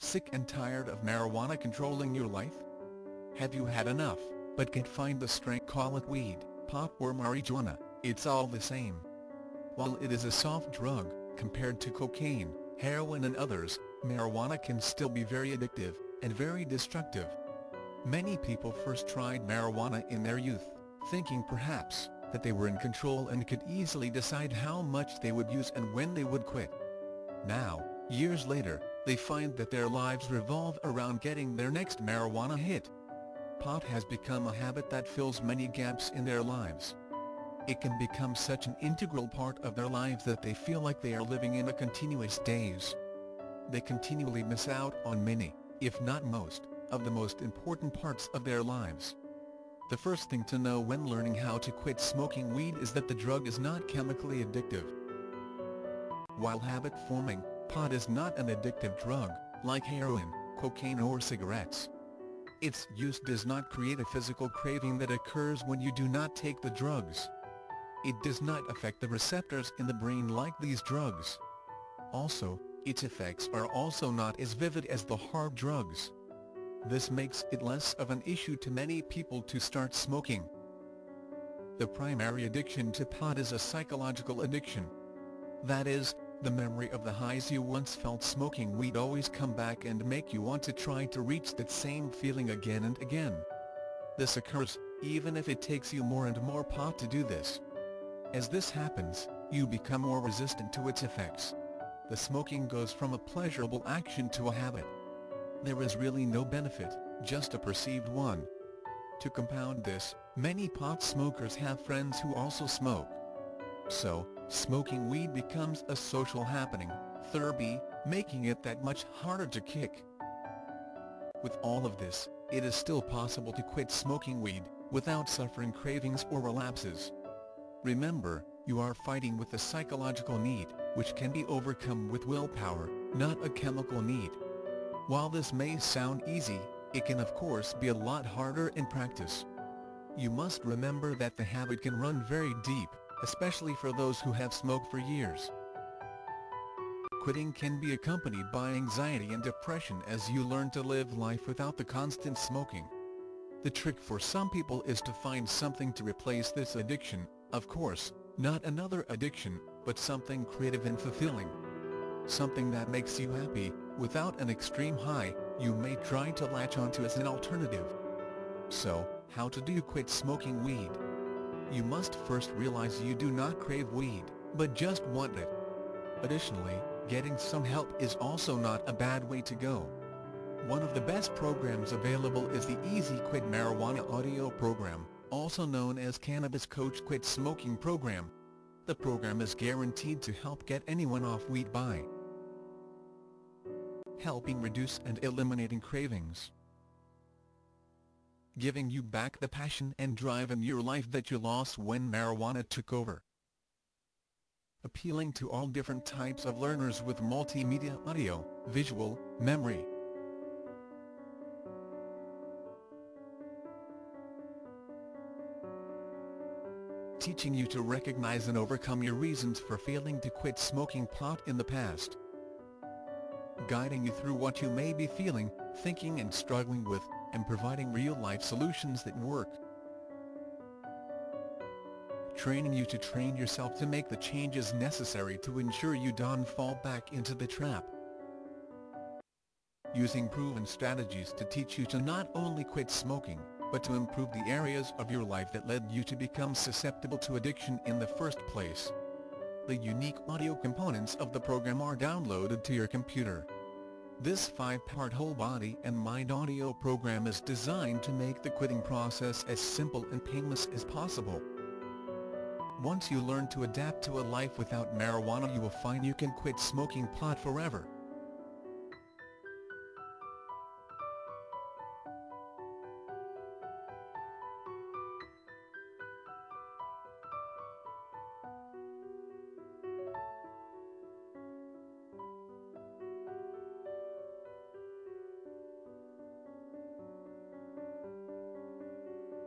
Sick and tired of marijuana controlling your life? Have you had enough, but can't find the strength? Call it weed, pot or marijuana, it's all the same. While it is a soft drug, compared to cocaine, heroin and others, marijuana can still be very addictive, and very destructive. Many people first tried marijuana in their youth, thinking perhaps, that they were in control and could easily decide how much they would use and when they would quit. Now, years later, they find that their lives revolve around getting their next marijuana hit. Pot has become a habit that fills many gaps in their lives. It can become such an integral part of their lives that they feel like they are living in a continuous daze. They continually miss out on many, if not most, of the most important parts of their lives. The first thing to know when learning how to quit smoking weed is that the drug is not chemically addictive. While habit-forming, pot is not an addictive drug, like heroin, cocaine or cigarettes. Its use does not create a physical craving that occurs when you do not take the drugs. It does not affect the receptors in the brain like these drugs. Also, its effects are also not as vivid as the hard drugs. This makes it less of an issue to many people to start smoking. The primary addiction to pot is a psychological addiction. That is, the memory of the highs you once felt smoking weed always come back and make you want to try to reach that same feeling again and again. This occurs, even if it takes you more and more pot to do this. As this happens, you become more resistant to its effects. The smoking goes from a pleasurable action to a habit. There is really no benefit, just a perceived one. To compound this, many pot smokers have friends who also smoke. So, smoking weed becomes a social happening, therapy, making it that much harder to kick. With all of this, it is still possible to quit smoking weed, without suffering cravings or relapses. Remember, you are fighting with a psychological need, which can be overcome with willpower, not a chemical need. While this may sound easy, it can of course be a lot harder in practice. You must remember that the habit can run very deep, especially for those who have smoked for years. Quitting can be accompanied by anxiety and depression as you learn to live life without the constant smoking. The trick for some people is to find something to replace this addiction, of course, not another addiction, but something creative and fulfilling. Something that makes you happy, without an extreme high, you may try to latch onto as an alternative. So, how do you quit smoking weed? You must first realize you do not crave weed, but just want it. Additionally, getting some help is also not a bad way to go. One of the best programs available is the Easy Quit Marijuana audio program, also known as Cannabis Coach Quit Smoking Program. The program is guaranteed to help get anyone off weed by helping reduce and eliminating cravings, giving you back the passion and drive in your life that you lost when marijuana took over, appealing to all different types of learners with multimedia audio, visual, memory, teaching you to recognize and overcome your reasons for failing to quit smoking pot in the past, guiding you through what you may be feeling, thinking and struggling with, and providing real-life solutions that work. Training you to train yourself to make the changes necessary to ensure you don't fall back into the trap. Using proven strategies to teach you to not only quit smoking, but to improve the areas of your life that led you to become susceptible to addiction in the first place. The unique audio components of the program are downloaded to your computer. This 5-part whole body and mind audio program is designed to make the quitting process as simple and painless as possible. Once you learn to adapt to a life without marijuana, you will find you can quit smoking pot forever.